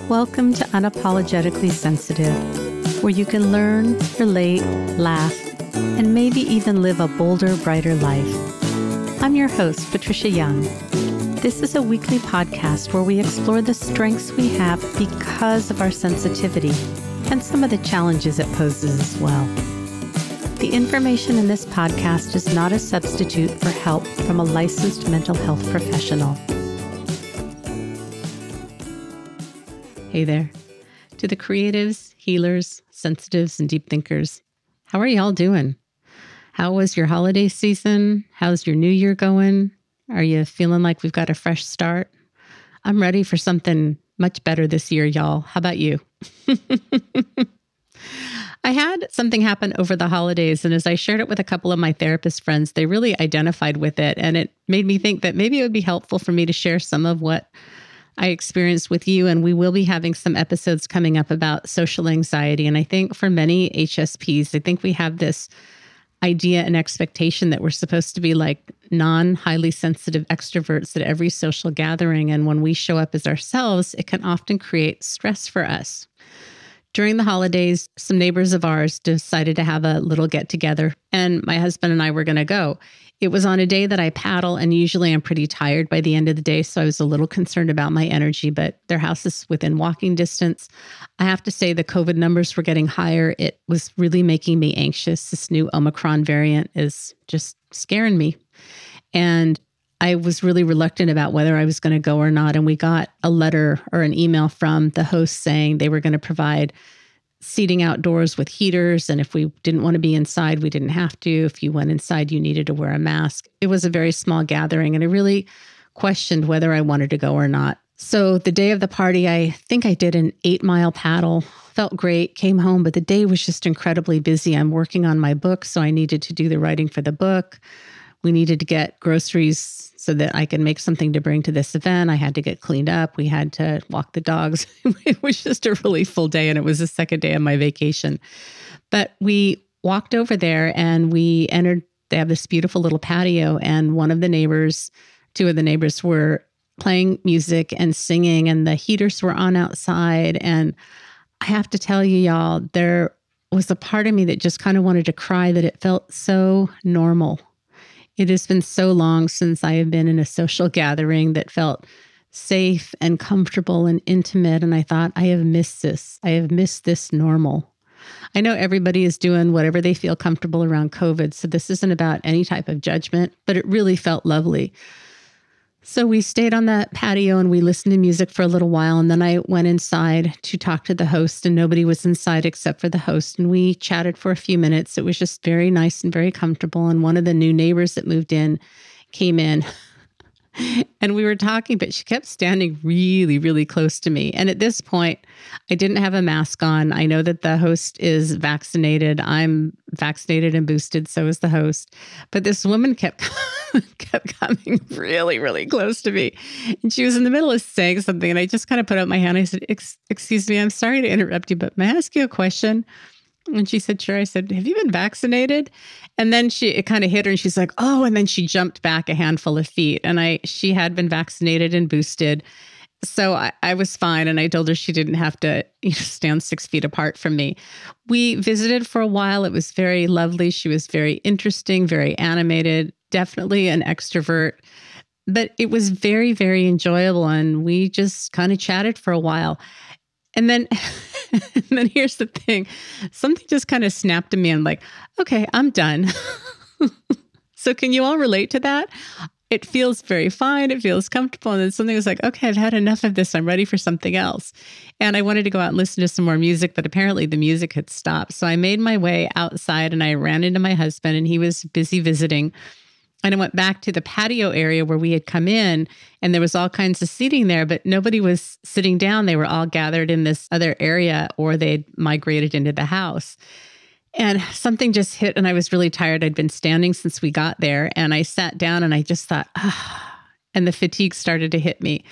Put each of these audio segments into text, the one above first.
Welcome to Unapologetically Sensitive, where you can learn, relate, laugh, and maybe even live a bolder, brighter life. I'm your host, Patricia Young. This is a weekly podcast where we explore the strengths we have because of our sensitivity and some of the challenges it poses as well. The information in this podcast is not a substitute for help from a licensed mental health professional. Hey there. To the creatives, healers, sensitives, and deep thinkers, how are y'all doing? How was your holiday season? How's your new year going? Are you feeling like we've got a fresh start? I'm ready for something much better this year, y'all. How about you? I had something happen over the holidays, and as I shared it with a couple of my therapist friends, they really identified with it, and it made me think that maybe it would be helpful for me to share some of what I experienced with you, and we will be having some episodes coming up about social anxiety. And I think for many HSPs, I think we have this idea and expectation that we're supposed to be like non-highly sensitive extroverts at every social gathering. And when we show up as ourselves, it can often create stress for us. During the holidays, some neighbors of ours decided to have a little get together, and my husband and I were going to go. It was on a day that I paddle, and usually I'm pretty tired by the end of the day, so I was a little concerned about my energy, but their house is within walking distance. I have to say the COVID numbers were getting higher. It was really making me anxious. This new Omicron variant is just scaring me. And I was really reluctant about whether I was going to go or not. And we got a letter or an email from the host saying they were going to provide seating outdoors with heaters. And if we didn't want to be inside, we didn't have to. If you went inside, you needed to wear a mask. It was a very small gathering, and I really questioned whether I wanted to go or not. So the day of the party, I think I did an 8-mile paddle. Felt great, came home, but the day was just incredibly busy. I'm working on my book, so I needed to do the writing for the book. We needed to get groceries so that I could make something to bring to this event. I had to get cleaned up. We had to walk the dogs. It was just a really full day, and it was the second day of my vacation. But we walked over there and we entered. They have this beautiful little patio, and two of the neighbors were playing music and singing, and the heaters were on outside. And I have to tell you, y'all, there was a part of me that just kind of wanted to cry, that it felt so normal. It has been so long since I have been in a social gathering that felt safe and comfortable and intimate. And I thought, I have missed this. I have missed this normal. I know everybody is doing whatever they feel comfortable around COVID, so this isn't about any type of judgment, but it really felt lovely. So we stayed on that patio and we listened to music for a little while. And then I went inside to talk to the host, and nobody was inside except for the host. And we chatted for a few minutes. It was just very nice and very comfortable. And one of the new neighbors that moved in came in and we were talking, but she kept standing really, really close to me. And at this point, I didn't have a mask on. I know that the host is vaccinated. I'm vaccinated and boosted. So is the host. But this woman kept coming really, really close to me. And she was in the middle of saying something. And I just kind of put up my hand. I said, excuse me, I'm sorry to interrupt you, but may I ask you a question? And she said, sure. I said, have you been vaccinated? And then it kind of hit her and she's like, oh, and then she jumped back a handful of feet. And she had been vaccinated and boosted. So I was fine. And I told her she didn't have to stand 6 feet apart from me. We visited for a while. It was very lovely. She was very interesting, very animated, definitely an extrovert. But it was very, very enjoyable. And we just kind of chatted for a while. And then here's the thing. Something just kind of snapped at me. I'm like, okay, I'm done. So can you all relate to that? It feels very fine. It feels comfortable. And then something was like, okay, I've had enough of this. I'm ready for something else. And I wanted to go out and listen to some more music, but apparently the music had stopped. So I made my way outside and I ran into my husband, and he was busy visiting. And I went back to the patio area where we had come in, and there was all kinds of seating there, but nobody was sitting down. They were all gathered in this other area, or they'd migrated into the house. And something just hit, and I was really tired. I'd been standing since we got there, and I sat down and I just thought, and the fatigue started to hit me.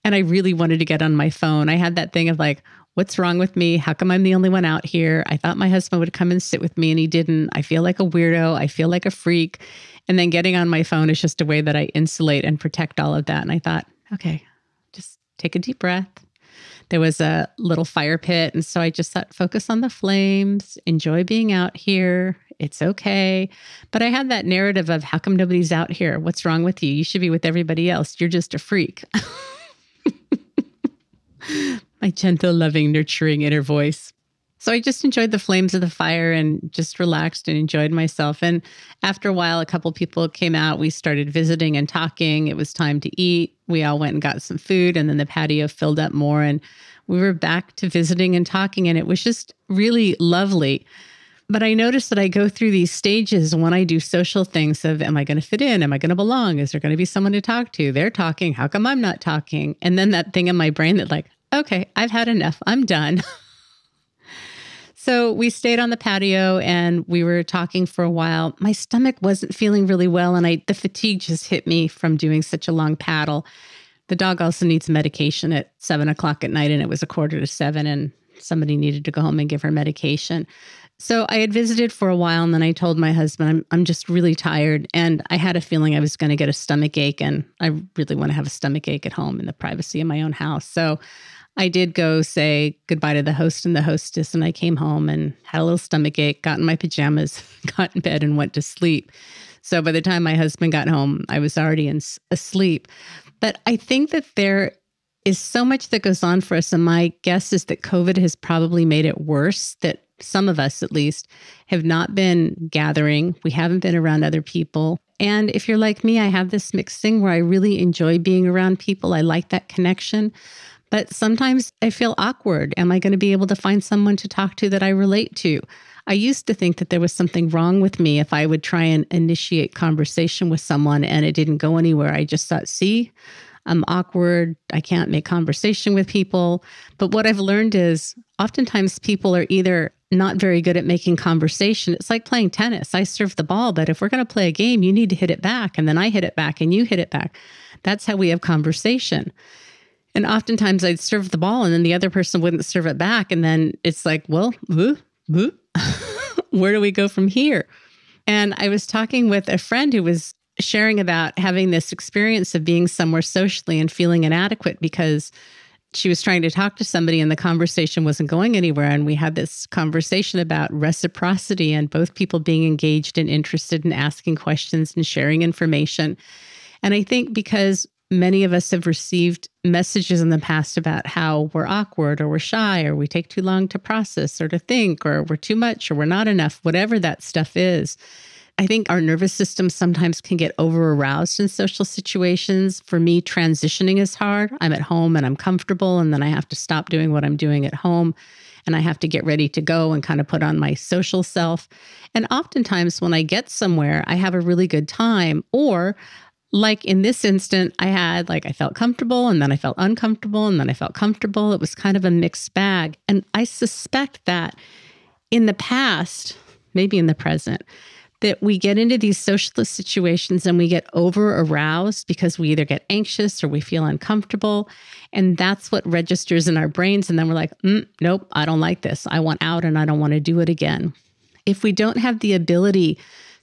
And I really wanted to get on my phone. I had that thing of like, what's wrong with me? How come I'm the only one out here? I thought my husband would come and sit with me, and he didn't. I feel like a weirdo. I feel like a freak. And then getting on my phone is just a way that I insulate and protect all of that. And I thought, okay, just take a deep breath. there was a little fire pit. And so I just thought, focus on the flames, enjoy being out here. It's okay. But I had that narrative of, how come nobody's out here? What's wrong with you? You should be with everybody else. You're just a freak. My gentle, loving, nurturing inner voice. So I just enjoyed the flames of the fire and just relaxed and enjoyed myself. And after a while, a couple people came out. We started visiting and talking. It was time to eat. We all went and got some food, and then the patio filled up more. And we were back to visiting and talking, and it was just really lovely. But I noticed that I go through these stages when I do social things of, am I going to fit in? Am I going to belong? Is there going to be someone to talk to? They're talking. How come I'm not talking? And then that thing in my brain that like, okay, I've had enough. I'm done. So we stayed on the patio and we were talking for a while. My stomach wasn't feeling really well, and the fatigue just hit me from doing such a long paddle. The dog also needs medication at 7:00 at night, and it was 6:45, and somebody needed to go home and give her medication. So I had visited for a while, and then I told my husband, I'm just really tired, and I had a feeling I was going to get a stomach ache, and I really want to have a stomach ache at home in the privacy of my own house. So I did go say goodbye to the host and the hostess, and I came home and had a little stomach ache, got in my pajamas, got in bed, and went to sleep. So by the time my husband got home, I was already asleep. But I think that there is so much that goes on for us, and my guess is that COVID has probably made it worse, that some of us at least have not been gathering. We haven't been around other people. And if you're like me, I have this mixed thing where I really enjoy being around people. I like that connection. But sometimes I feel awkward. Am I going to be able to find someone to talk to that I relate to? I used to think that there was something wrong with me if I would try and initiate conversation with someone and it didn't go anywhere. I just thought, see, I'm awkward. I can't make conversation with people. But what I've learned is oftentimes people are either not very good at making conversation. It's like playing tennis. I serve the ball, but if we're going to play a game, you need to hit it back, and then I hit it back and you hit it back. That's how we have conversation. And oftentimes I'd serve the ball and then the other person wouldn't serve it back. And then it's like, well, where do we go from here? And I was talking with a friend who was sharing about having this experience of being somewhere socially and feeling inadequate because she was trying to talk to somebody and the conversation wasn't going anywhere. And we had this conversation about reciprocity and both people being engaged and interested in asking questions and sharing information. And I think because many of us have received messages in the past about how we're awkward or we're shy or we take too long to process or to think or we're too much or we're not enough, whatever that stuff is. I think our nervous system sometimes can get over-aroused in social situations. For me, transitioning is hard. I'm at home and I'm comfortable, and then I have to stop doing what I'm doing at home, and I have to get ready to go and kind of put on my social self. And oftentimes when I get somewhere, I have a really good time, or like in this instant, I felt comfortable and then I felt uncomfortable and then I felt comfortable. It was kind of a mixed bag. And I suspect that in the past, maybe in the present, that we get into these socialist situations and we get over aroused because we either get anxious or we feel uncomfortable. And that's what registers in our brains. And then we're like, nope, I don't like this. I want out and I don't want to do it again. If we don't have the ability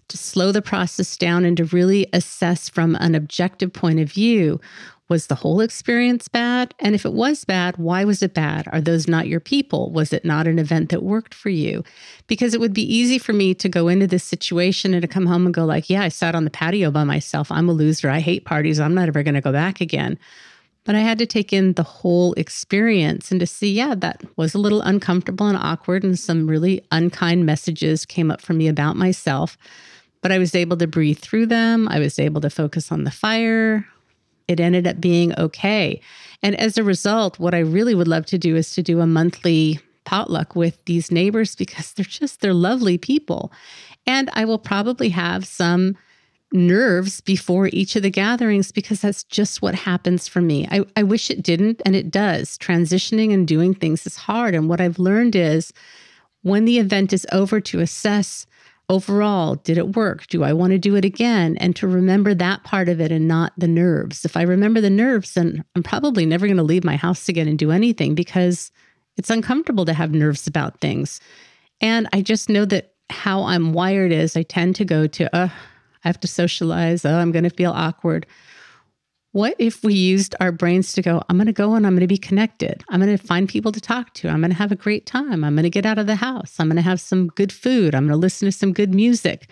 to slow the process down and to really assess from an objective point of view, was the whole experience bad? And if it was bad, why was it bad? Are those not your people? Was it not an event that worked for you? Because it would be easy for me to go into this situation and to come home and go like, yeah, I sat on the patio by myself. I'm a loser. I hate parties. I'm not ever going to go back again. But I had to take in the whole experience and to see, yeah, that was a little uncomfortable and awkward, and some really unkind messages came up for me about myself. But I was able to breathe through them. I was able to focus on the fire. It ended up being okay. And as a result, what I really would love to do is to do a monthly potluck with these neighbors because they're lovely people. And I will probably have some nerves before each of the gatherings because that's just what happens for me. I wish it didn't, and it does. Transitioning and doing things is hard. And what I've learned is when the event is over, to assess overall, did it work? Do I want to do it again? And to remember that part of it and not the nerves. If I remember the nerves, then I'm probably never going to leave my house again and do anything because it's uncomfortable to have nerves about things. And I just know that how I'm wired is I tend to go to, I have to socialize. I'm going to feel awkward. What if we used our brains to go, I'm going to go and I'm going to be connected. I'm going to find people to talk to. I'm going to have a great time. I'm going to get out of the house. I'm going to have some good food. I'm going to listen to some good music.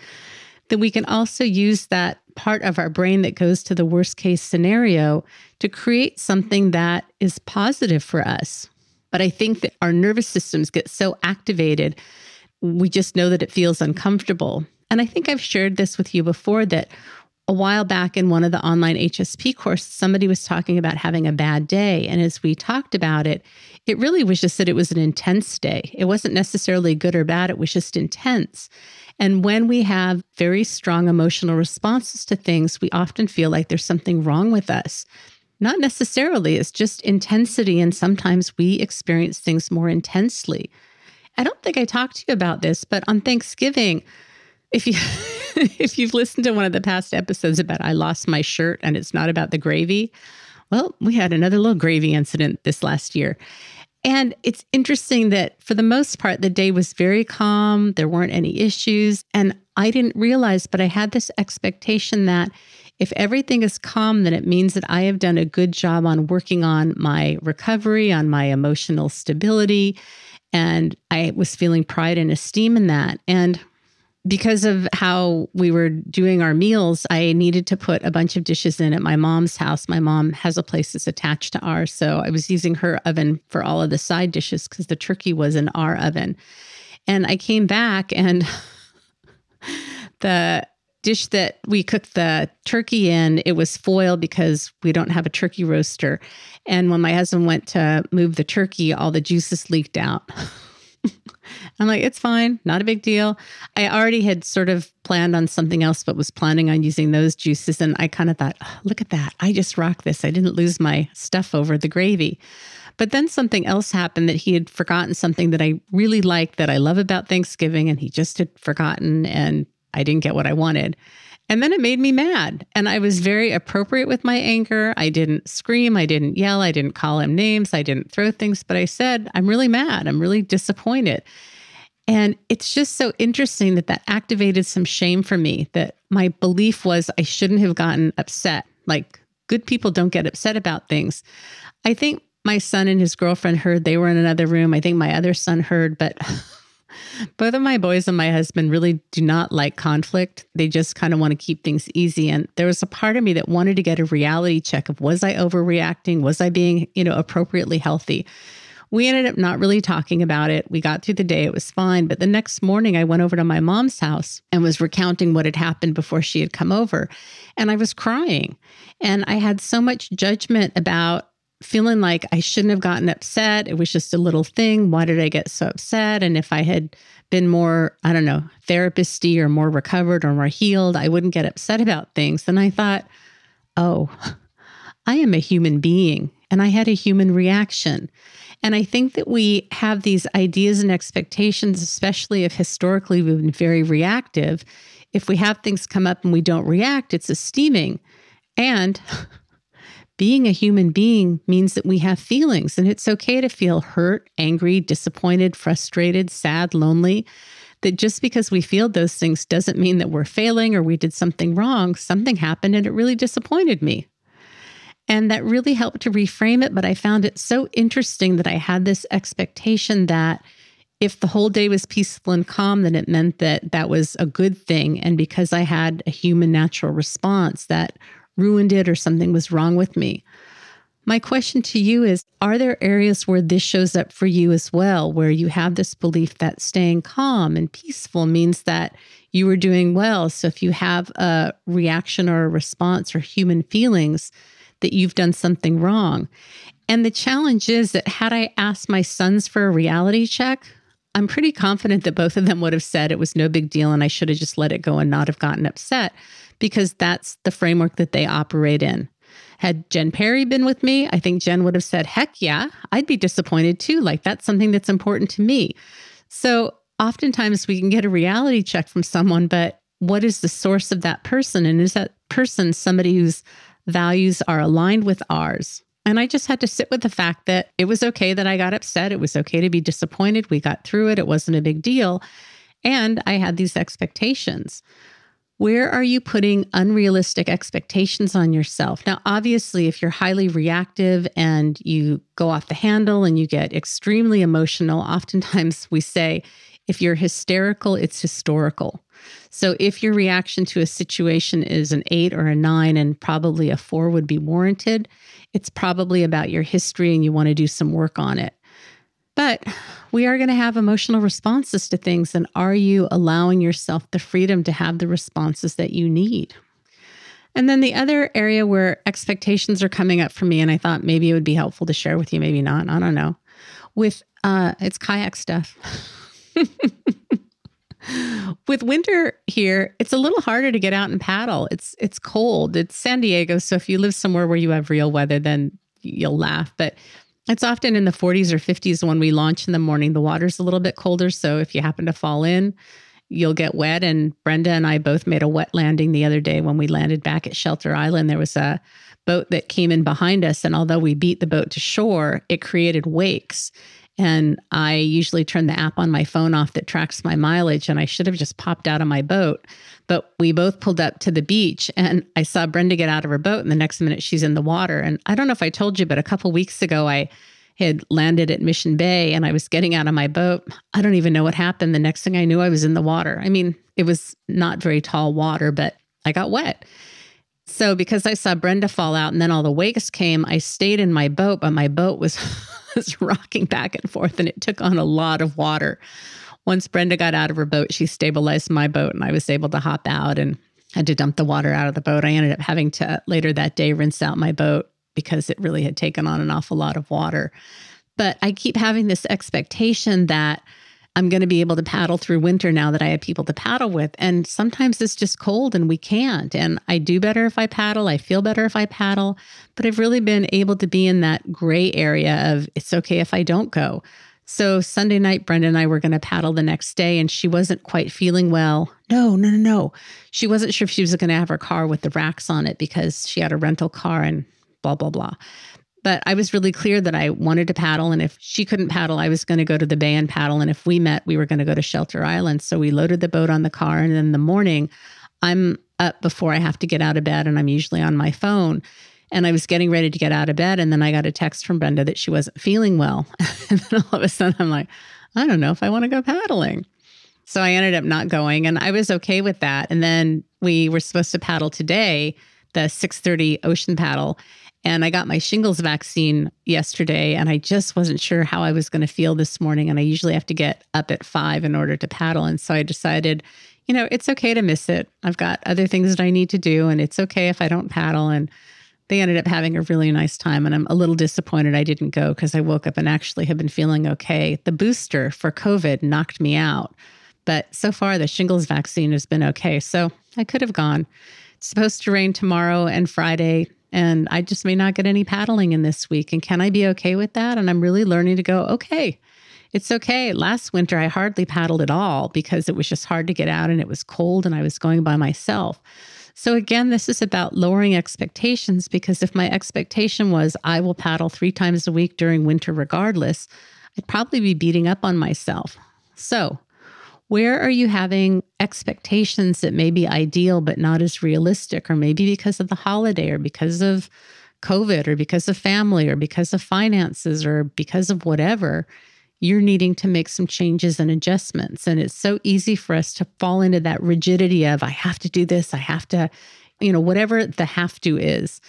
Then we can also use that part of our brain that goes to the worst case scenario to create something that is positive for us. But I think that our nervous systems get so activated, we just know that it feels uncomfortable. And I think I've shared this with you before, that a while back in one of the online HSP courses, somebody was talking about having a bad day. And as we talked about it, it really was just that it was an intense day. It wasn't necessarily good or bad. It was just intense. And when we have very strong emotional responses to things, we often feel like there's something wrong with us. Not necessarily. It's just intensity. And sometimes we experience things more intensely. I don't think I talked to you about this, but on Thanksgiving, if you've listened to one of the past episodes about I lost my shirt and it's not about the gravy, well, we had another little gravy incident this last year. And it's interesting that for the most part, the day was very calm. There weren't any issues. And I didn't realize, but I had this expectation that if everything is calm, then it means that I have done a good job on working on my recovery, on my emotional stability. And I was feeling pride and esteem in that. And because of how we were doing our meals, I needed to put a bunch of dishes in at my mom's house. My mom has a place that's attached to ours. So I was using her oven for all of the side dishes because the turkey was in our oven. And I came back and the dish that we cooked the turkey in, it was foil because we don't have a turkey roaster. And when my husband went to move the turkey, all the juices leaked out. I'm like, it's fine, not a big deal. I already had sort of planned on something else, but was planning on using those juices. And I kind of thought, oh, look at that. I just rocked this. I didn't lose my stuff over the gravy. But then something else happened, that he had forgotten something that I really like, that I love about Thanksgiving. And he just had forgotten, and I didn't get what I wanted. And then it made me mad. And I was very appropriate with my anger. I didn't scream. I didn't yell. I didn't call him names. I didn't throw things. But I said, I'm really mad. I'm really disappointed. And it's just so interesting that that activated some shame for me, that my belief was I shouldn't have gotten upset. Like, good people don't get upset about things. I think my son and his girlfriend heard. They were in another room. I think my other son heard, but both of my boys and my husband really do not like conflict. They just kind of want to keep things easy. And there was a part of me that wanted to get a reality check of, was I overreacting? Was I being, appropriately healthy? We ended up not really talking about it. We got through the day. It was fine. But the next morning, I went over to my mom's house and was recounting what had happened before she had come over. And I was crying. And I had so much judgment about feeling like I shouldn't have gotten upset. It was just a little thing. Why did I get so upset? And if I had been more, therapist-y or more recovered or more healed, I wouldn't get upset about things. And I thought, oh, I am a human being and I had a human reaction. And I think that we have these ideas and expectations, especially if historically we've been very reactive. If we have things come up and we don't react, it's esteeming. And being a human being means that we have feelings, and it's okay to feel hurt, angry, disappointed, frustrated, sad, lonely. That just because we feel those things doesn't mean that we're failing or we did something wrong. Something happened and it really disappointed me. And that really helped to reframe it. But I found it so interesting that I had this expectation that if the whole day was peaceful and calm, then it meant that that was a good thing. And because I had a human natural response, that ruined it or something was wrong with me. My question to you is, are there areas where this shows up for you as well, where you have this belief that staying calm and peaceful means that you are doing well? So if you have a reaction or a response or human feelings, that you've done something wrong. And the challenge is that had I asked my sons for a reality check, I'm pretty confident that both of them would have said it was no big deal and I should have just let it go and not have gotten upset, because that's the framework that they operate in. Had Jen Perry been with me, I think Jen would have said, heck yeah, I'd be disappointed too. Like, that's something that's important to me. So oftentimes we can get a reality check from someone, but what is the source of that person? And is that person somebody whose values are aligned with ours? And I just had to sit with the fact that it was okay that I got upset. It was okay to be disappointed. We got through it. It wasn't a big deal. And I had these expectations. Where are you putting unrealistic expectations on yourself? Now, obviously, if you're highly reactive and you go off the handle and you get extremely emotional, oftentimes we say, if you're hysterical, it's historical. So if your reaction to a situation is an 8 or a 9 and probably a 4 would be warranted, it's probably about your history and you want to do some work on it. But we are going to have emotional responses to things. And are you allowing yourself the freedom to have the responses that you need? And then the other area where expectations are coming up for me, and I thought maybe it would be helpful to share with you, maybe not, I don't know, with it's kayak stuff. With winter here, it's a little harder to get out and paddle. It's cold. It's San Diego. So if you live somewhere where you have real weather, then you'll laugh. But it's often in the 40s or 50s when we launch in the morning. The water's a little bit colder. So if you happen to fall in, you'll get wet. And Brenda and I both made a wet landing the other day when we landed back at Shelter Island. There was a boat that came in behind us. And although we beat the boat to shore, it created wakes. And I usually turn the app on my phone off that tracks my mileage, and I should have just popped out of my boat. But we both pulled up to the beach, and I saw Brenda get out of her boat, and the next minute she's in the water. And I don't know if I told you, but a couple weeks ago, I had landed at Mission Bay, and I was getting out of my boat. I don't even know what happened. The next thing I knew, I was in the water. I mean, it was not very tall water, but I got wet. So because I saw Brenda fall out and then all the wakes came, I stayed in my boat, but my boat was rocking back and forth and it took on a lot of water. Once Brenda got out of her boat, she stabilized my boat and I was able to hop out and had to dump the water out of the boat. I ended up having to later that day rinse out my boat because it really had taken on an awful lot of water. But I keep having this expectation that I'm going to be able to paddle through winter now that I have people to paddle with. And sometimes it's just cold and we can't. And I do better if I paddle. I feel better if I paddle. But I've really been able to be in that gray area of it's okay if I don't go. So Sunday night, Brenda and I were going to paddle the next day and she wasn't quite feeling well. No. She wasn't sure if she was going to have her car with the racks on it because she had a rental car and blah, blah, blah. But I was really clear that I wanted to paddle. And if she couldn't paddle, I was going to go to the bay and paddle. And if we met, we were going to go to Shelter Island. So we loaded the boat on the car. And in the morning, I'm up before I have to get out of bed. And I'm usually on my phone. And I was getting ready to get out of bed. And then I got a text from Brenda that she wasn't feeling well. And then all of a sudden, I'm like, I don't know if I want to go paddling. So I ended up not going. And I was okay with that. And then we were supposed to paddle today, the 6:30 ocean paddle. And I got my shingles vaccine yesterday, and I just wasn't sure how I was going to feel this morning. And I usually have to get up at 5 in order to paddle. And so I decided, it's okay to miss it. I've got other things that I need to do, and it's okay if I don't paddle. And they ended up having a really nice time. And I'm a little disappointed I didn't go because I woke up and actually have been feeling okay. The booster for COVID knocked me out. But so far, the shingles vaccine has been okay. So I could have gone. It's supposed to rain tomorrow and Friday. And I just may not get any paddling in this week. And can I be okay with that? And I'm really learning to go, okay, it's okay. Last winter, I hardly paddled at all because it was just hard to get out and it was cold and I was going by myself. So again, this is about lowering expectations because if my expectation was I will paddle 3 times a week during winter regardless, I'd probably be beating up on myself. So where are you having expectations that may be ideal but not as realistic, or maybe because of the holiday or because of COVID or because of family or because of finances or because of whatever, you're needing to make some changes and adjustments. And it's so easy for us to fall into that rigidity of I have to do this, I have to, whatever the have to is.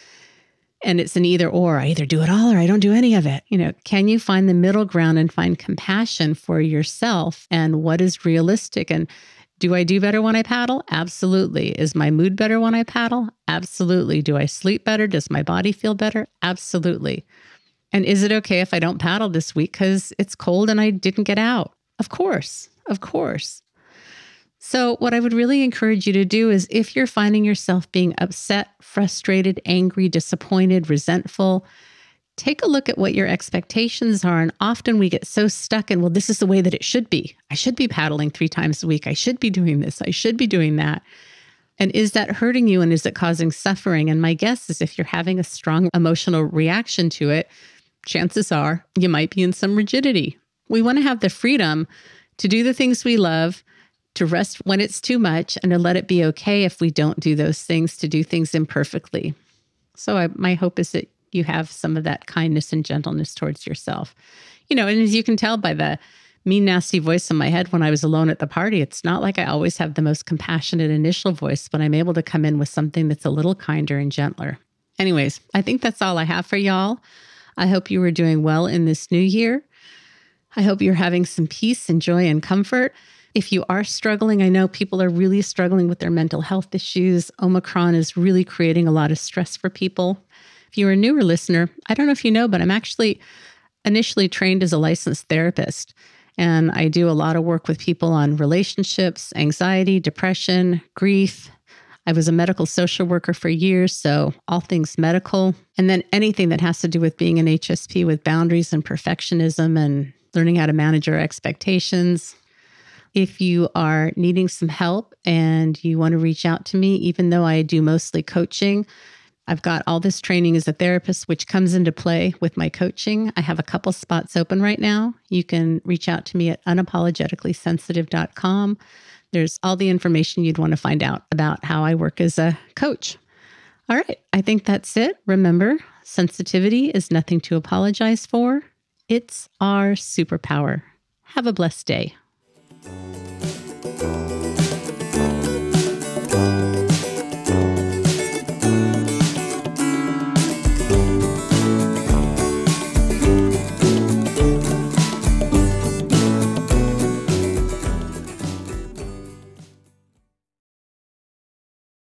And it's an either or. I either do it all or I don't do any of it. Can you find the middle ground and find compassion for yourself and what is realistic? And do I do better when I paddle? Absolutely. Is my mood better when I paddle? Absolutely. Do I sleep better? Does my body feel better? Absolutely. And is it okay if I don't paddle this week because it's cold and I didn't get out? Of course. So what I would really encourage you to do is if you're finding yourself being upset, frustrated, angry, disappointed, resentful, take a look at what your expectations are. And often we get so stuck in, well, this is the way that it should be. I should be paddling 3 times a week. I should be doing this. I should be doing that. And is that hurting you and is it causing suffering? And my guess is if you're having a strong emotional reaction to it, chances are you might be in some rigidity. We want to have the freedom to do the things we love, to rest when it's too much, and to let it be okay if we don't do those things, to do things imperfectly. So my hope is that you have some of that kindness and gentleness towards yourself. And as you can tell by the mean, nasty voice in my head when I was alone at the party, it's not like I always have the most compassionate initial voice, but I'm able to come in with something that's a little kinder and gentler. Anyways, I think that's all I have for y'all. I hope you are doing well in this new year. I hope you're having some peace and joy and comfort. If you are struggling, I know people are really struggling with their mental health issues. Omicron is really creating a lot of stress for people. If you're a newer listener, I don't know if you know, but I'm actually initially trained as a licensed therapist. And I do a lot of work with people on relationships, anxiety, depression, grief. I was a medical social worker for years, so all things medical. And then anything that has to do with being an HSP with boundaries and perfectionism and learning how to manage our expectations. If you are needing some help and you want to reach out to me, even though I do mostly coaching, I've got all this training as a therapist, which comes into play with my coaching. I have a couple spots open right now. You can reach out to me at unapologeticallysensitive.com. There's all the information you'd want to find out about how I work as a coach. All right, I think that's it. Remember, sensitivity is nothing to apologize for. It's our superpower. Have a blessed day.